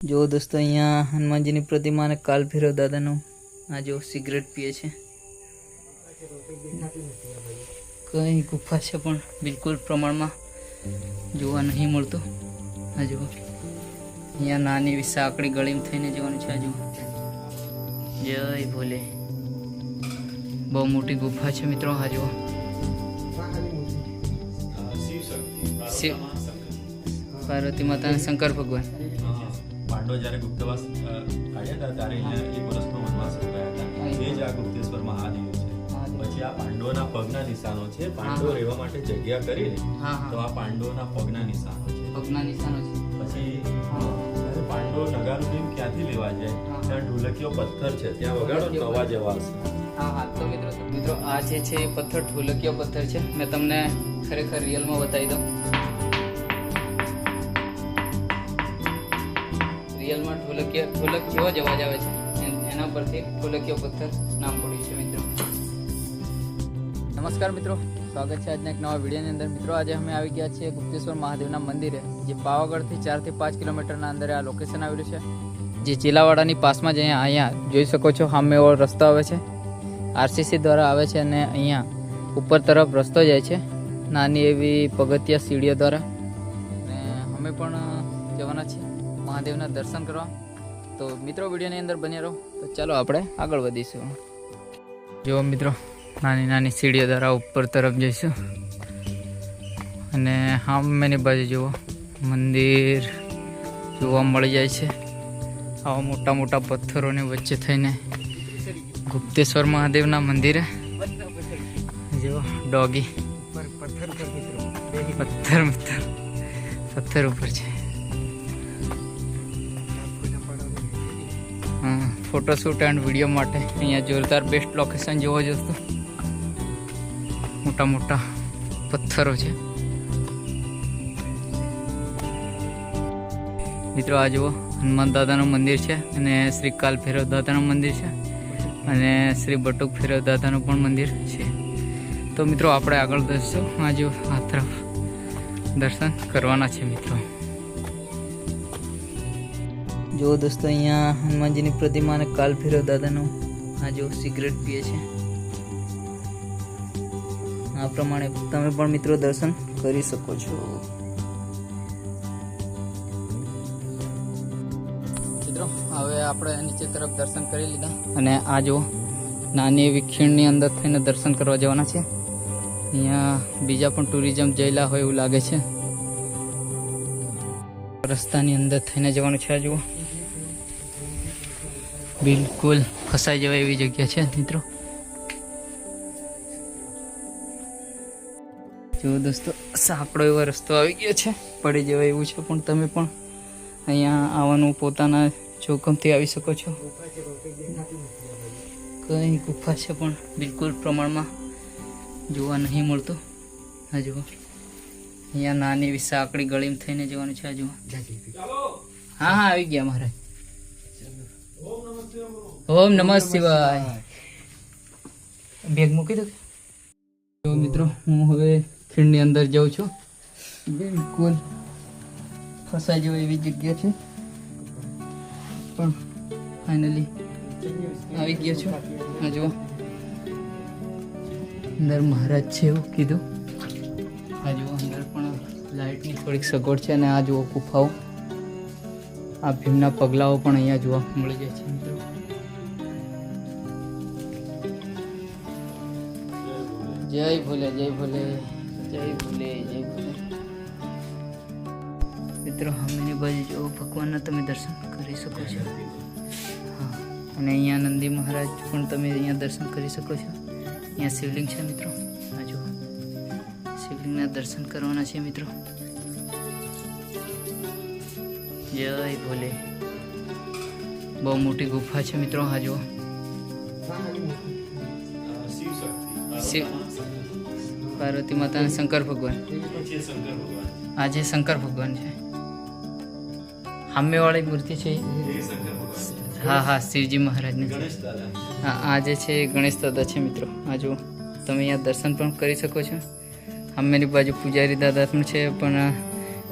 जो दोस्तों अँ हनुमान जी की प्रतिमा ने काल भैरव दादा आ जो सिगरेट पीए छे। कई गुफा है पण बिल्कुल प्रमाण में जोवा नहीं मळतुं। आ जो अँ नानी एवी साकड़ी गली में थईने जवानुं छे। आ जो जय भोले बहु मोटी गुफा है मित्रों। आ जो शिव पार्वती माता ने शंकर भगवान पांडव जયારે ગુપ્તવાસ કાઢ્યા હતા ત્યારે અહીંયા એક વર્ષનો વનવાસ રોકાયા હતા। એ જ આ ગુપ્તેશ્વર મહાદેવ છે। પછી આ પાંડવોના પગના નિશાનો છે। પાંડવો રહેવા માટે જગ્યા કરી તો આ પાંડવોના પગના નિશાનો છે। પગના નિશાનો છે। પછી પાંડવો નગારું લઈને ક્યાંથી લેવા જાય ત્યાં ઢોલકીઓ પથ્થર છે ત્યાં વગાડો તો અવાજ આવશે। हाँ हाँ तो मित्रों आ जे छे पत्थर ढोलकिया पत्थर है। मैं तमने खरेखर रियल में बताई दूँ। रियल में ढोलक जेवा ज अवाज आवे छे एना परथी ढोलकिया पत्थर नाम पड्युं छे। मित्रों नमस्कार मित्रों, स्वागत है आज एक नवा वीडियो अंदर। मित्रों आज अमे आवी गया छे गुप्तेश्वर महादेवना मंदिरे, जे पावागढ़ थी 4 થી 5 किलोमीटर अंदर आ लोकेशन आवेलुं छे। जे चीलावाड़ा पास में ज अहींया जोई शको छो सामे एवो रस्तो आवे छे। आरसीसी द्वारा आवे छे अने अहींया ऊपर तरफ रस्तो जाय छे नानी एवी पगथिया सीढ़ीओ द्वारा। ने अमे पण जवाना छे महादेवना दर्शन करवा। तो मित्रों वीडियो अंदर बने रहो। तो चलो आपणे आगळ वधीशुं। जो मित्रों नानी नानी सीढ़ीओ द्वारा ऊपर तरफ जईशुं अने सामेनी बाजू जुओ मंदिर जोवा मळी जाय छे। आवा मोटा मोटा पत्थरोनी वच्चे थईने गुप्तेश्वर महादेव ना मंदिर है। जो डॉगी पत्थर पत्थर ऊपर है। हाँ फोटोशूट एंड वीडियो माटे अहींया जोरदार बेस्ट लोकेशन जोवो दोस्तों। मोटा मोटा पत्थरों है। मित्रों आ जुओ हनुमान दादानुं मंदिर है अने श्री काल भैरव दादानुं मंदिर है અને શ્રી બટુક ભૈરવ દાદાનું પણ મંદિર છે। તો મિત્રો આપણે આગળ જઈશું। આ જો આ તરફ દર્શન કરવાના છે મિત્રો। જો દોસ્તો અહીંયા હનુમાનજીની પ્રતિમા અને કાલ ભૈરવ દાદાનું આ જો સિગરેટ પીએ છે। આ પ્રમાણે તમે પણ મિત્રો દર્શન કરી શકો છો। હવે આપણે નીચે તરફ દર્શન કરી લીધા અને આ જો નાની એવી ખીણની અંદર થઈને દર્શન કરવા જવાના છે। અહીંયા બીજા પણ ટુરિઝમ જયેલા હોય એવું લાગે છે। રસ્તાની અંદર થઈને જવાનું છે। આ જુઓ બિલકુલ ફસાઈ જવાય એવી જગ્યા છે મિત્રો। જો દોસ્તો સાંકડો એવો રસ્તો આવી ગયો છે, પડી જવાય એવું છે, પણ તમે પણ અહીંયા આવવાનું પોતાના જોખમથી આવી શકો છો। કઈ ગુફા છે પણ બિલકુલ પ્રમાણમાં જોવા નહીં મળતું। આ જુઓ અહીંયા નાની એવી સાંકડી ગળીમાં થઈને જવાનું છે। આ જુઓ હા હા આવી ગયા મહારાજ। ઓમ નમઃ શિવાય। બેગ મૂકી દો। જો મિત્રો હું હવે ખીણની અંદર જાઉં છું। બિલકુલ ફસાઈ જવાય એવી જગ્યા છે, પણ ફાઇનલી આવી ગયો છું। આ જુઓ અંદર મહારાજ છે એવું કીધું। આ જુઓ અંદર પણ લાઇટની થોડીક સગવડ છે અને આ જુઓ ગુફાઓ, આ ભીમના પગલાઓ પણ અહીંયા જોવા મળી જાય છે મિત્રો। જય ભોલે જય ભોલે જય ભોલે જય ભોલે। મિત્રો સામેની બાજુ જો ભગવાનના તમે દર્શન કરી શકો છો। હા અને અહીંયા નંદી મહારાજ પણ તમે અહીંયા દર્શન કરી શકો છો। અહીંયા શિવલિંગ છે મિત્રો। આ જુઓ શિવલિંગના દર્શન કરવાના છે મિત્રો। જય ભોલે બહુ મોટી ગુફા છે મિત્રો। આ જુઓ શિવ પાર્વતી માતા અને શંકર ભગવાન। આજે શંકર ભગવાન છે। સામે વાળી મૂર્તિ છે हाँ हाँ शिवजी महाराज ने। हाँ आज है गणेश दादा है मित्रों। आ जो તમે यहाँ दर्शन पण करी सको छो। अमेरी बाजू पुजारी दादा पण छे, पण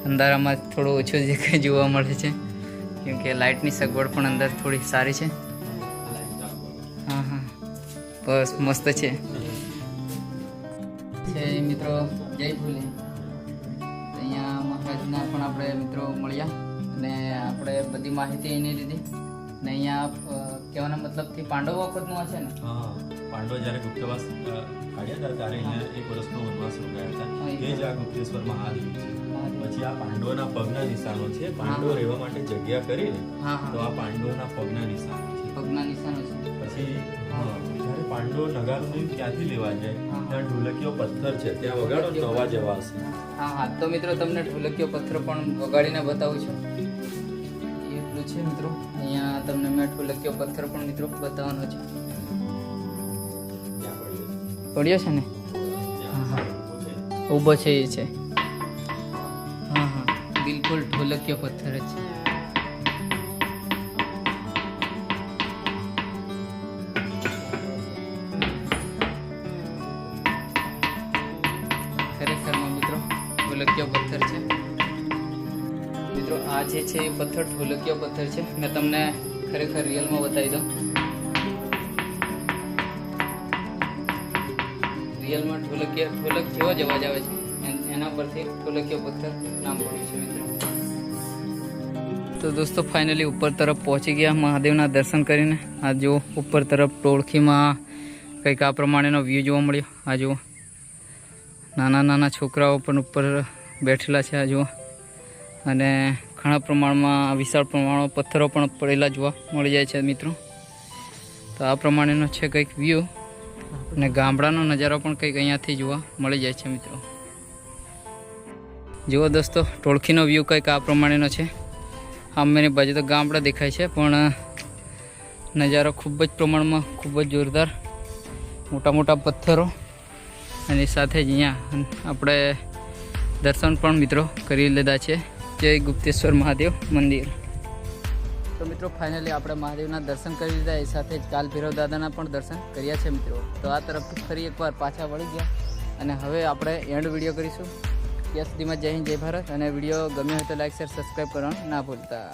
अंधारामां थोड़ो ओछो देखाय जोवा मळे छे। કેમ કે લાઇટની સગવડ પણ અંદર થોડી સારી છે. હા હા બસ મસ્ત છે. મિત્રો જય ભોલે. અહીંયા મહારાજના પણ આપણે મિત્રો મળ્યા અને આપણે બધી માહિતી એની લીધી. ને અહીંયા કહેવાના મતલબથી પાંડવ વખતનું હશે ને? હા, પાંડવો જ્યારે ગુપ્તવાસ કાઢ્યા હતા ત્યારે અહીંયા એક વર્ષનો વનવાસ રોકાયા હતા. એ જ આ ગુપ્તેશ્વર મહાદેવ છે. પછી આ પાંડવોના પગના નિશાનો છે. પાંડવો રહેવા માટે જગ્યા કરી ને તો આ પાંડવોના પગના નિશાનો છે. પગના નિશાનો છે. પછી જ્યારે પાંડવો નગારું ક્યાંથી લેવા જાય ત્યાં ઢોલકીઓ પથ્થર છે, ત્યાં વગાડો તો અવાજ આવશે. હા હા, તો મિત્રો તમને ઢોલકીઓ પથ્થર પણ વગાડીને બતાવું છું. એટલું છે મિત્રો. અહીંયા તમને મેં ઢોલકીઓ પથ્થર પણ મિત્રો બતાવવાનો છે. પડ્યો છે ને? ઊભો છે એ છે. હા હા, બિલકુલ ઢોલકીઓ પથ્થર જ છે. ખરેખરમાં મિત્રો ઢોલકીઓ પથ્થર છે. મિત્રો આ જે છે એ પથ્થર ઢોલકીઓ પથ્થર છે. મેં તમને ખરેખર રિયલમાં બતાવી દઉં. રિયલમાં ઢોલક જેવો જ અવાજ આવે છે. એના પરથી ઢોલકીઓ પથ્થર નામ પડ્યું છે મિત્રો. તો દોસ્તો ફાઇનલી ઉપર તરફ પહોંચી ગયા મહાદેવના દર્શન કરીને. આ જુઓ ઉપર તરફ ટોળખીમાં કંઈક આ પ્રમાણેનો વ્યૂ જોવા મળ્યો. આ જુઓ નાના નાના છોકરાઓ પણ ઉપર બેઠેલા છે. આ જુઓ અને ઘણા પ્રમાણમાં વિશાળ પ્રમાણમાં પથ્થરો પણ પડેલા જોવા મળી જાય છે મિત્રો. તો આ પ્રમાણેનો છે કંઈક વ્યૂ અને ગામડાનો નજારો પણ કંઈક અહીંયાથી જોવા મળી જાય છે મિત્રો. જુઓ દોસ્તો ટોળખીનો વ્યૂ કંઈક આ પ્રમાણેનો છે. સામેની બાજુ તો ગામડા દેખાય છે પણ નજારો ખૂબ જ પ્રમાણમાં ખૂબ જ જોરદાર. મોટા મોટા પથ્થરો અને સાથે જ અહીંયા આપણે દર્શન પણ મિત્રો કરી લીધા છે. જય ગુપ્તેશ્વર મહાદેવ મંદિર. તો મિત્રો ફાઇનલી આપણે મહાદેવના દર્શન કરી લીધા. એ સાથે જ કાલ ભૈરવ દાદાના પણ દર્શન કર્યા છે મિત્રો. તો આ તરફથી ફરી એકવાર પાછા વળી ગયા અને હવે આપણે એન્ડ વિડીયો કરીશું. ત્યાં સુધીમાં જય હિન્દ જય ભારત. અને વિડીયો ગમ્યો હોય તો લાઈક શેર સબસ્ક્રાઈબ કરવાનું ના ભૂલતા.